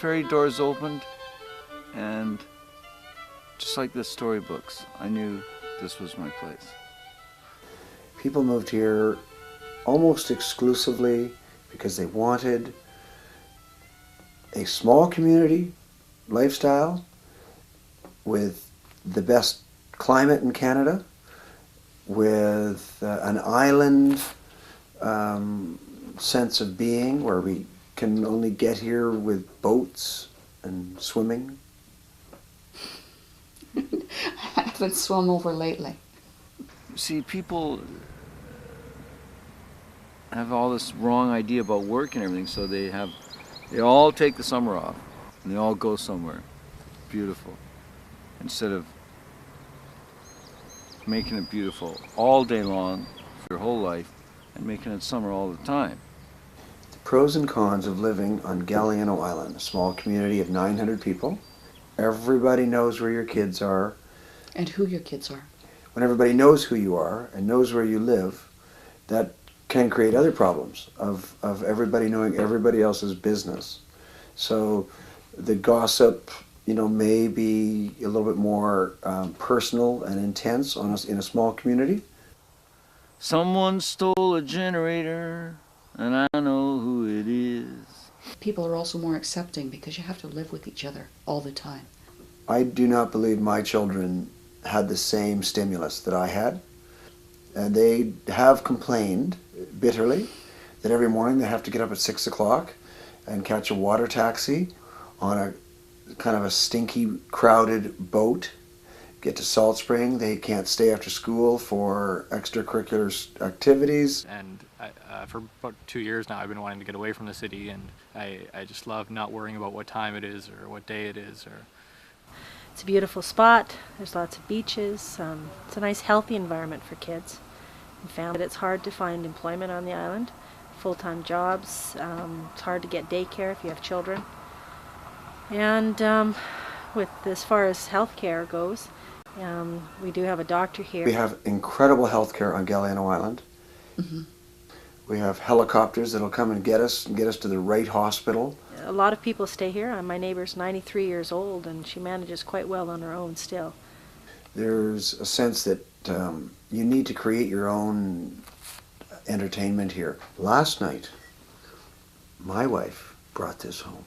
ferry doors opened, and just like the storybooks, I knew this was my place. People moved here almost exclusively because they wanted a small community lifestyle with the best climate in Canada, with an island sense of being where we can only get here with boats and swimming. I haven't swum over lately. See, people have all this wrong idea about work and everything, so they all take the summer off and they all go somewhere beautiful instead of making it beautiful all day long for your whole life and making it summer all the time. The pros and cons of living on Galiano Island, a small community of 900 people. Everybody knows where your kids are. And who your kids are. When everybody knows who you are and knows where you live, that can create other problems of everybody knowing everybody else's business. So the gossip, may be a little bit more personal and intense in a small community. Someone stole a generator, and I know who it is. People are also more accepting because you have to live with each other all the time. I do not believe my children had the same stimulus that I had. And they have complained bitterly that every morning they have to get up at 6 o'clock and catch a water taxi on a kind of a stinky, crowded boat, get to Salt Spring. They can't stay after school for extracurricular activities. And for about 2 years now, I've been wanting to get away from the city, and I just love not worrying about what time it is or what day it is. It's a beautiful spot. There's lots of beaches. It's a nice, healthy environment for kids. And found that it's hard to find employment on the island, full-time jobs. It's hard to get daycare if you have children. And with as far as healthcare goes, we do have a doctor here. We have incredible healthcare on Galiano Island. Mm-hmm. We have helicopters that'll come and get us to the right hospital. A lot of people stay here. My neighbor's 93 years old, and she manages quite well on her own still. There's a sense that you need to create your own entertainment here. Last night, my wife brought this home.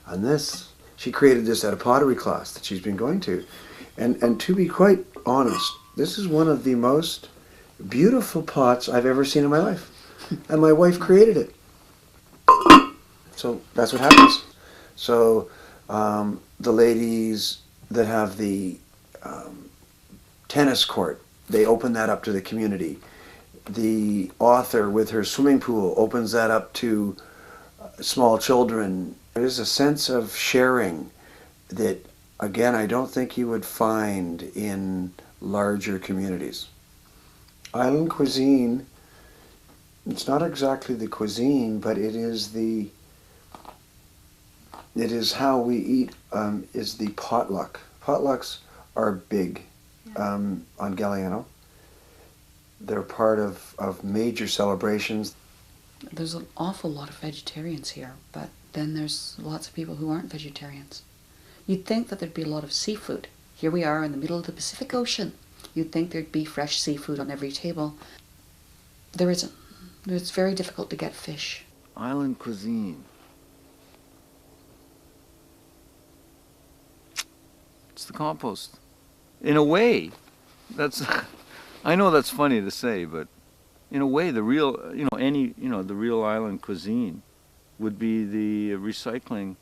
And she created this at a pottery class that she's been going to. And to be quite honest, this is one of the most beautiful pots I've ever seen in my life. And my wife created it. So that's what happens. So the ladies that have the tennis court, they open that up to the community. The author with her swimming pool opens that up to small children. There's a sense of sharing that, again, I don't think you would find in larger communities. Island cuisine, it's not exactly the cuisine, but it is how we eat, is the potluck. Potlucks are big on Galiano. They're part of major celebrations. There's an awful lot of vegetarians here, but then there's lots of people who aren't vegetarians. You'd think that there'd be a lot of seafood. Here we are in the middle of the Pacific Ocean. You'd think there'd be fresh seafood on every table. There isn't. It's very difficult to get fish. Island cuisine. It's the compost. In a way, I know that's funny to say, but in a way, the real, the real island cuisine would be the recycling.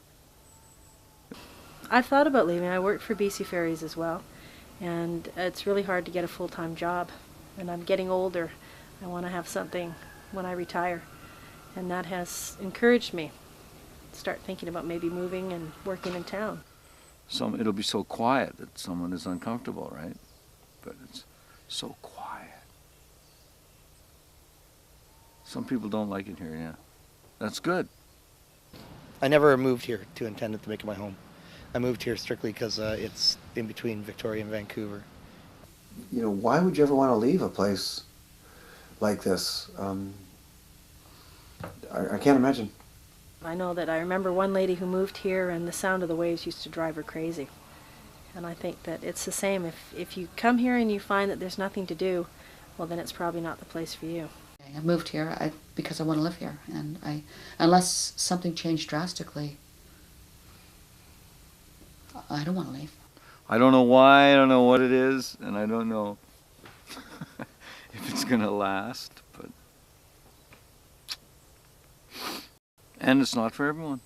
I've thought about leaving. I worked for BC Ferries as well, and it's really hard to get a full-time job. And I'm getting older. I want to have something when I retire, and that has encouraged me to start thinking about maybe moving and working in town. It'll be so quiet that someone is uncomfortable, right? But it's so quiet. Some people don't like it here, yeah. That's good. I never moved here to intend to make it my home. I moved here strictly because it's in between Victoria and Vancouver. Why would you ever want to leave a place like this? I can't imagine. I know that I remember one lady who moved here and the sound of the waves used to drive her crazy. And I think that it's the same. If you come here and you find that there's nothing to do, well, then it's probably not the place for you. I moved here because I want to live here, and unless something changed drastically, I don't want to leave. I don't know why, I don't know what it is, and I don't know if it's going to last, but... And it's not for everyone.